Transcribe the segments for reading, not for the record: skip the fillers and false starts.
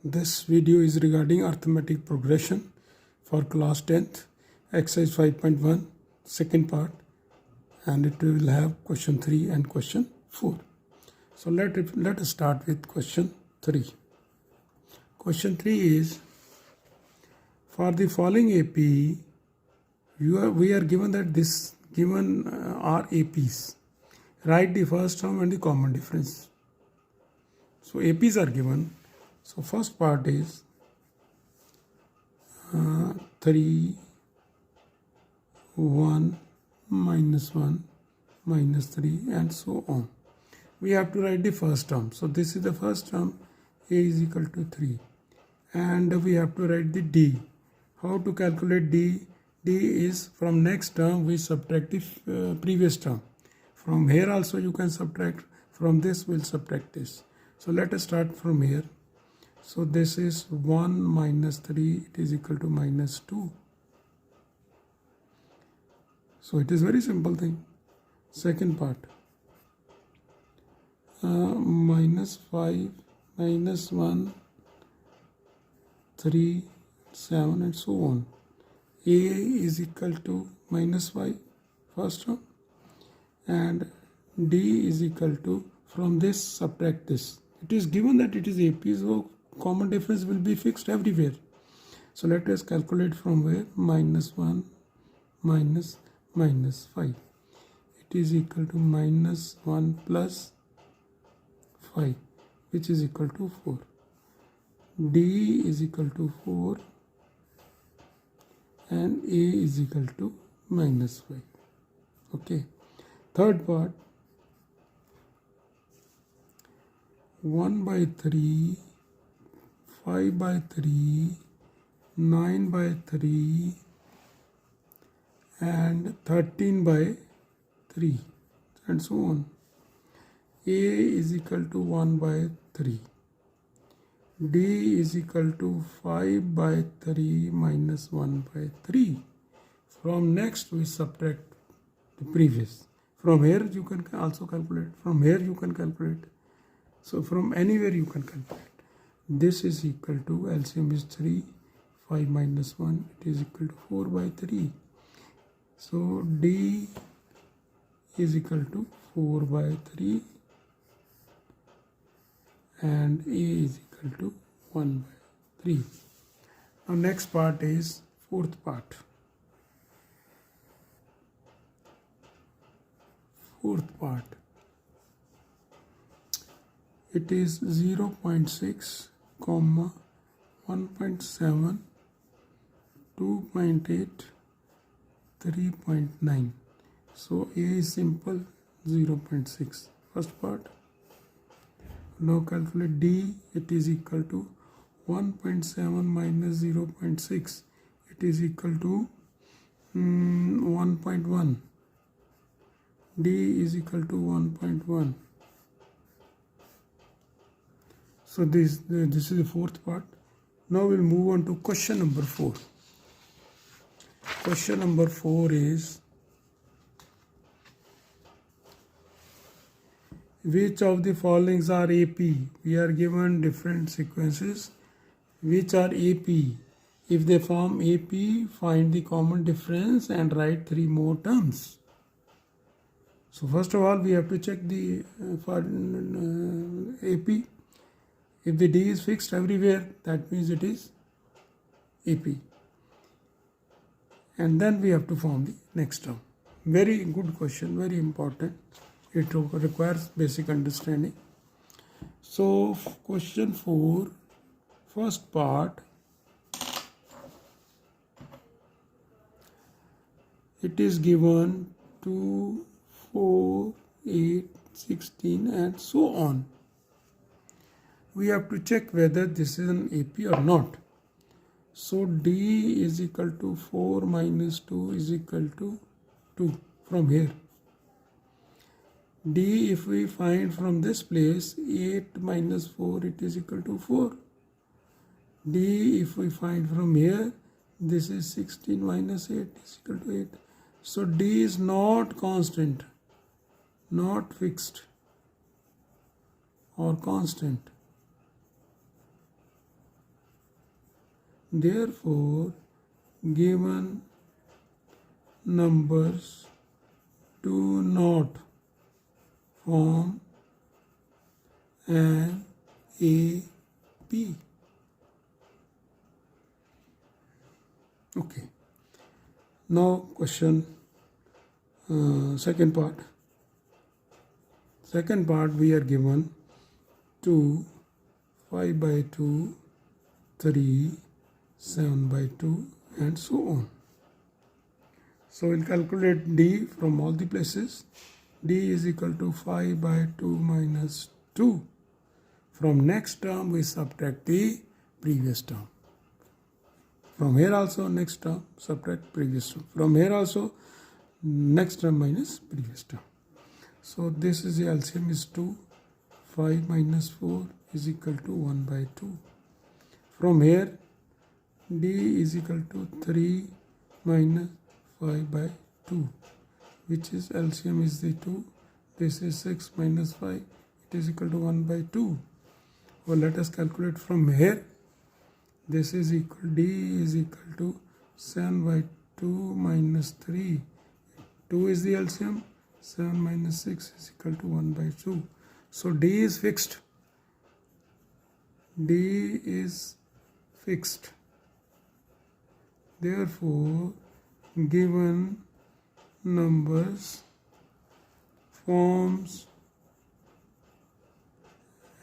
This video is regarding arithmetic progression for class 10th, exercise 5.1, second part, and it will have question 3 and question 4. So let us start with question 3. Question 3 is, for the following AP, we are given that this given are APs. Write the first term and the common difference. So APs are given. So first part is 3, 1, minus 1, minus 3 and so on. We have to write the first term. So this is the first term, A is equal to 3. And we have to write the D. How to calculate D? D is from next term we subtract the previous term. From here also you can subtract. From this we'll subtract this. So let us start from here. So this is 1 minus 3, it is equal to minus 2. So it is very simple thing. Second part, minus 5, minus 1, 3, 7 and so on. A is equal to minus 5, first term, and D is equal to, from this subtract this. It is given that it is AP, so common difference will be fixed everywhere. So let us calculate from where, minus 1 minus 5. It is equal to minus 1 plus 5, which is equal to 4. D is equal to 4 and A is equal to minus 5. Okay. Third part, 1 by 3, 5 by 3, 9 by 3 and 13 by 3 and so on. A is equal to 1 by 3. D is equal to 5 by 3 minus 1 by 3. From next we subtract the previous. From here you can also calculate. From here you can calculate. So from anywhere you can calculate. This is equal to, LCM is 3, 5 minus 1, it is equal to 4 by 3. So D is equal to 4 by 3 and A is equal to 1 by 3. Now next part is fourth part. Fourth part. It is 0.6, 1.7, 2.8, 3.9. So A is simple, 0.6. First part. Now calculate D. It is equal to 1.7 minus 0.6. It is equal to 1.1. D is equal to 1.1. So this is the fourth part. Now we'll move on to question number 4. Question number 4 is, which of the followings are AP? We are given different sequences which are AP. If they form AP, find the common difference and write 3 more terms. So first of all we have to check the AP. If the D is fixed everywhere, that means it is AP. And then we have to form the next term. Very good question, very important. It requires basic understanding. So question 4, first part, it is given 2, 4, 8, 16 and so on. We have to check whether this is an AP or not. So D is equal to 4 minus 2 is equal to 2 from here. D, if we find from this place, 8 minus 4, it is equal to 4. D, if we find from here, this is 16 minus 8 is equal to 8. So D is not constant, not fixed or constant. Therefore, given numbers do not form an AP. Okay. Now question second part. Second part we are given 2, 5 by 2, 3, 7 by 2 and so on. So we'll calculate D from all the places. D is equal to 5 by 2 minus 2. From next term we subtract the previous term. From here also next term subtract previous term. From here also next term minus previous term. So this is the LCM is 2. 5 minus 4 is equal to 1 by 2. From here D is equal to 3 minus 5 by 2, which is LCM is the 2. This is 6 minus 5. It is equal to 1 by 2. Well, let us calculate from here. This is equal, D is equal to 7 by 2 minus 3. 2 is the LCM. 7 minus 6 is equal to 1 by 2. So D is fixed. D is fixed. Therefore, given numbers forms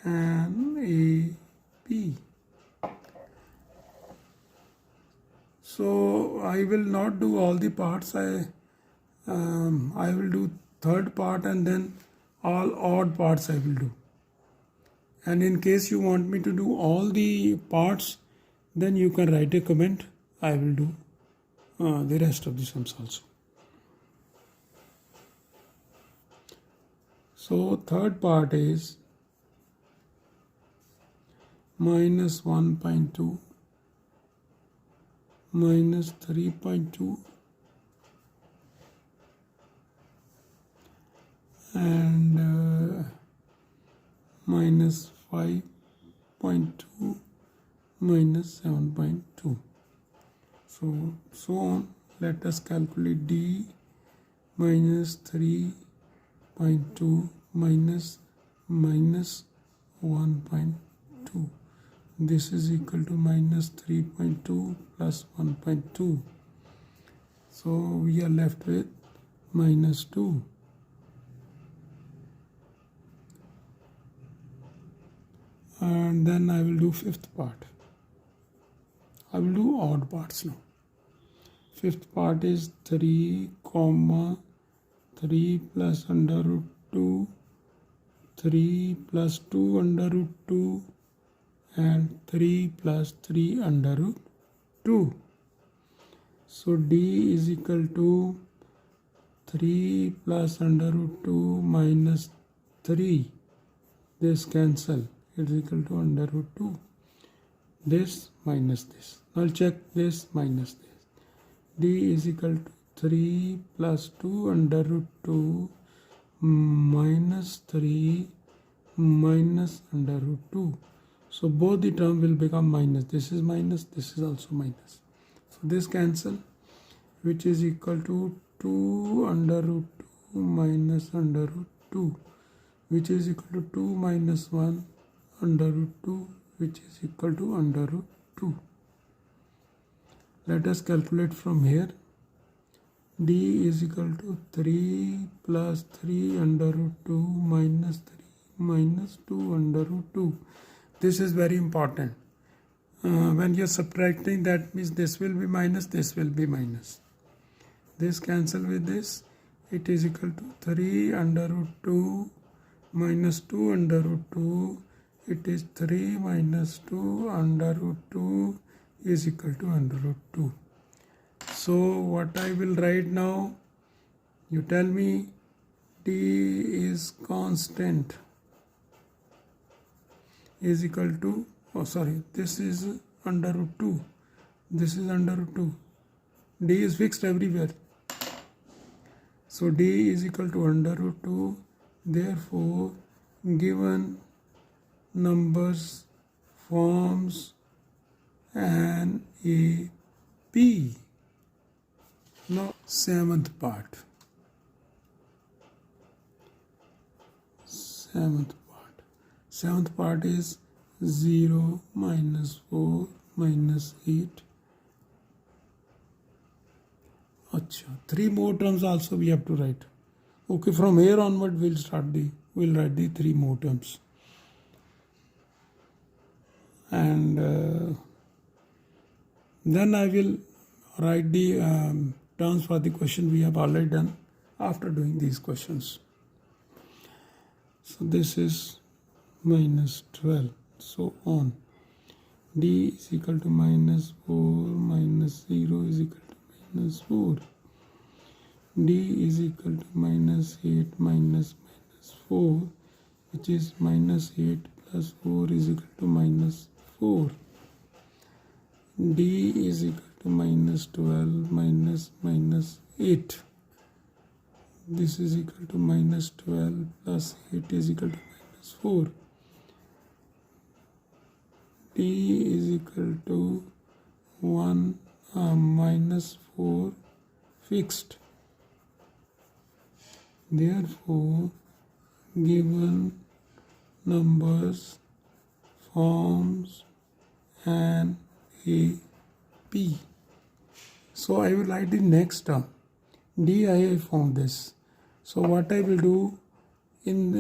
an AP. So I will not do all the parts. I will do third part and then all odd parts I will do. And in case you want me to do all the parts, then you can write a comment. I will do the rest of the sums also. So third part is minus 1.2 minus 3.2 and minus 5.2 minus 7.2. So on. Let us calculate D minus 3.2 minus 1.2. This is equal to minus 3.2 plus 1.2. So we are left with minus 2. And then I will do fifth part. I will do odd parts now. Fifth part is 3, 3 plus under root 2, 3 plus 2 under root 2 and 3 plus 3 under root 2. So D is equal to 3 plus under root 2 minus 3. This cancel. It is equal to under root 2. This minus this. Now check this minus this. D is equal to 3 plus 2 under root 2 minus 3 minus under root 2. So both the term will become minus. This is minus, this is also minus. So this cancel, which is equal to 2 under root 2 minus under root 2, which is equal to 2 minus 1 under root 2, which is equal to under root 2. Let us calculate from here. D is equal to 3 plus 3 under root 2 minus 3 minus 2 under root 2. This is very important. When you are subtracting, that means this will be minus, this will be minus. This cancel with this. It is equal to 3 under root 2 minus 2 under root 2. It is 3 minus 2 under root 2 is equal to under root 2. So what I will write now, you tell me. D is constant is equal to, this is under root 2. This is under root 2. D is fixed everywhere. So D is equal to under root 2. Therefore, given numbers forms and AP. Now seventh part. Seventh part is 0 minus 4 minus 8. Acha, 3 more terms also we have to write. Okay, from here onward we'll write the 3 more terms. And then I will write the terms for the question we have already done after doing these questions. So this is minus 12, so on. D is equal to minus 4 minus 0 is equal to minus 4. D is equal to minus 8 minus 4, which is minus 8 plus 4 is equal to minus 4. D is equal to minus 12 minus 8. This is equal to minus 12 plus 8 is equal to minus 4. D is equal to 1 minus 4 fixed. Therefore, given numbers forms an AP. So I will write the next term. D I have found this. So what I will do in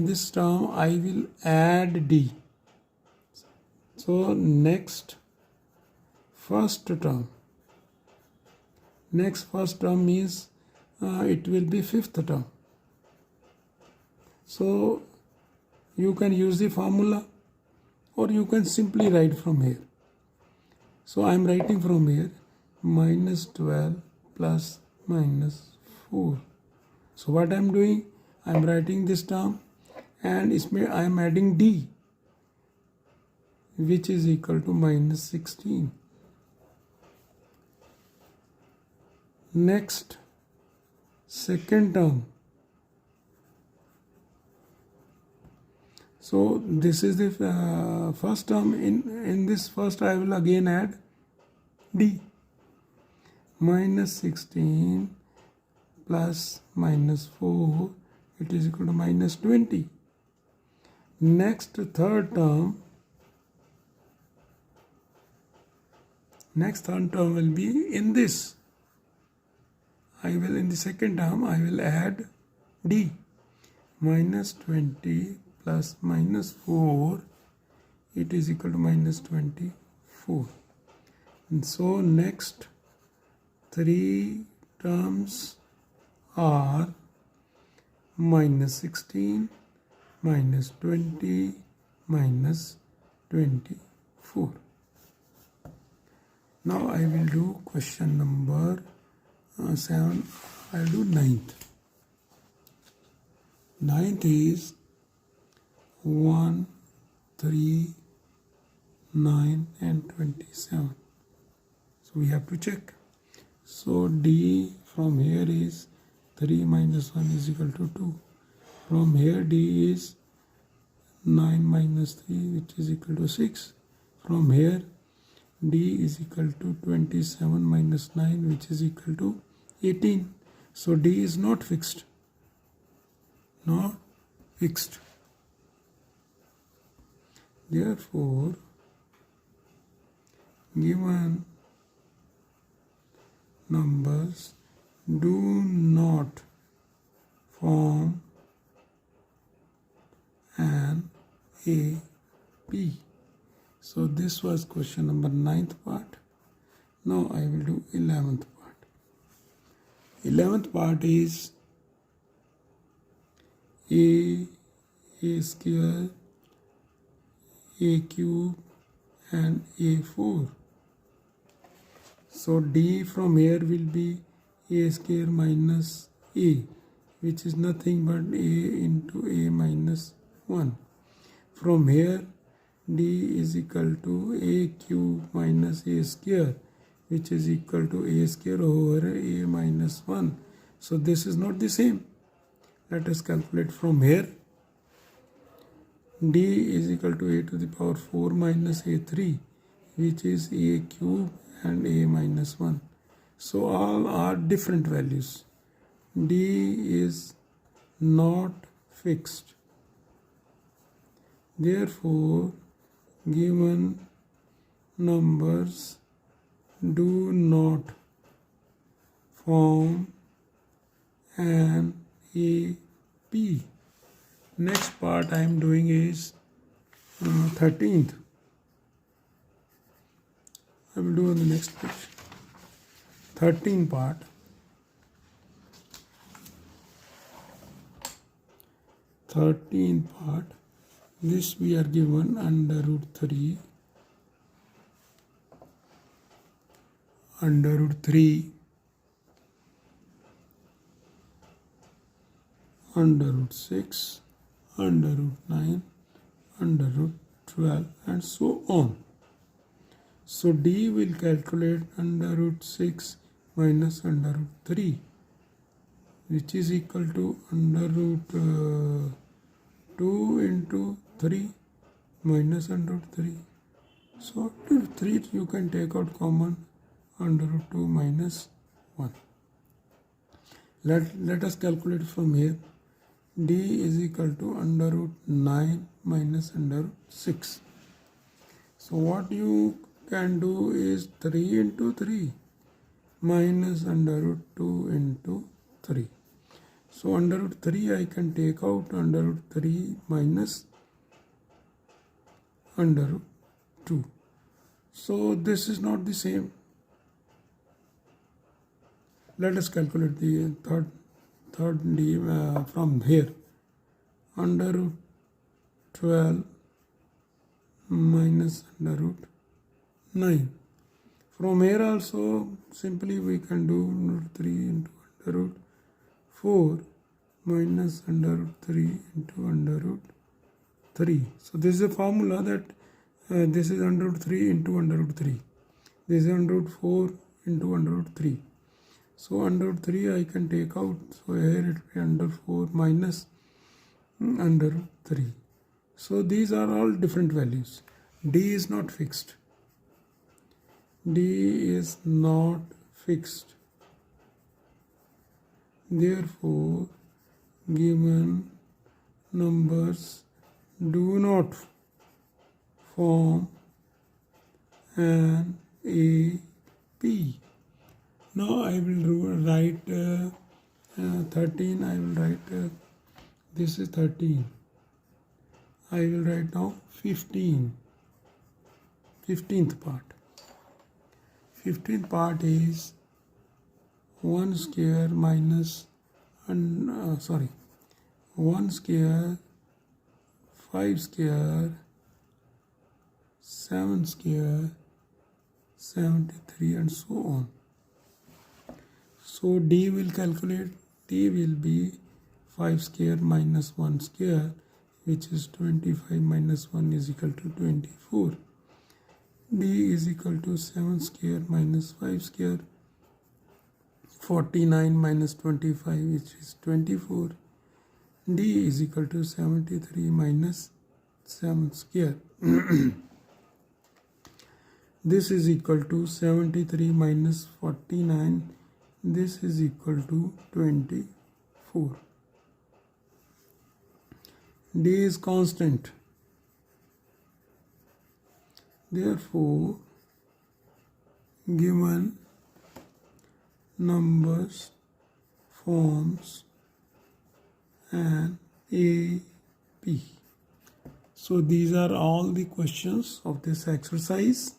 this term, I will add D. So next first term means it will be fifth term. So you can use the formula or you can simply write from here. So I am writing from here minus 12 plus minus 4. So what I am doing, I am writing this term and I am adding D, which is equal to minus 16. Next, second term. So this is the first term. In this first I will again add D. Minus 16 plus minus 4, it is equal to minus 20. Next third term will be in this. In the second term I will add D. Minus 20 plus minus 4, it is equal to minus 24. And so next 3 terms are minus 16, minus 20, minus 24. Now I will do question number 7. I will do ninth. Ninth is 1, 3, 9 and 27. So we have to check. So D from here is 3 minus 1 is equal to 2. From here D is 9 minus 3, which is equal to 6. From here D is equal to 27 minus 9, which is equal to 18. So D is not fixed. Not fixed. Therefore, given numbers do not form an AP. So this was question number 9th part. Now I will do 11th part. 11th part is A square, A cube and A4. So D from here will be A square minus A, which is nothing but A into A minus 1. From here D is equal to A cube minus A square, which is equal to A square over A minus 1. So this is not the same. Let us calculate from here. D is equal to A to the power 4 minus A3 which is a cube and a minus 1. So all are different values. D is not fixed. Therefore, given numbers do not form an AP. Next part I am doing is 13th. I will do on the next page. 13th part. 13th part. This we are given under root 3. Under root 3. Under root 6. Under root 9. Under root 12 and so on. So D will calculate under root 6 minus under root 3, which is equal to under root 2 into 3 minus under root 3. So under root 3 you can take out common, under root 2 minus 1. Let us calculate from here. D is equal to under root 9 minus under root 6. So what you can do is 3 into 3 minus under root 2 into 3. So under root 3 I can take out under root 3 minus under root 2. So this is not the same. Let us calculate the third D from here. Under root 12 minus under root 9. From here also simply we can do root 3 into under root 4 minus under root 3 into under root 3. So this is a formula that this is under root 3 into under root 3. This is under root 4 into under root 3. So under root 3 I can take out. So here it will be under 4 minus under root 3. So these are all different values. D is not fixed. D is not fixed. Therefore, given numbers do not form an AP. Now I will write 13. I will write this is 13. I will write now 15. 15th part. 15th part is 1 square minus 1 square, 5 square, 7 square, 73 and so on. So D will calculate. D will be 5 square minus 1 square, which is 25 minus 1 is equal to 24. D is equal to 7 square minus 5 square, 49 minus 25, which is 24. D is equal to 73 minus 7 square. This is equal to 73 minus 49. This is equal to 24. D is constant. Therefore, given numbers forms an AP. So these are all the questions of this exercise.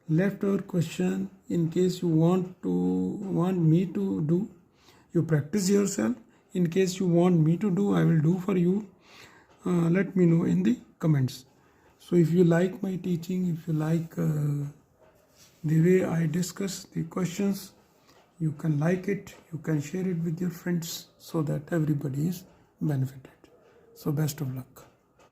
Leftover question, in case you want me to do, you practice yourself. In case you want me to do, I will do for you. Let me know in the comments. So if you like my teaching, if you like the way I discuss the questions, you can like it, you can share it with your friends so that everybody is benefited. So best of luck.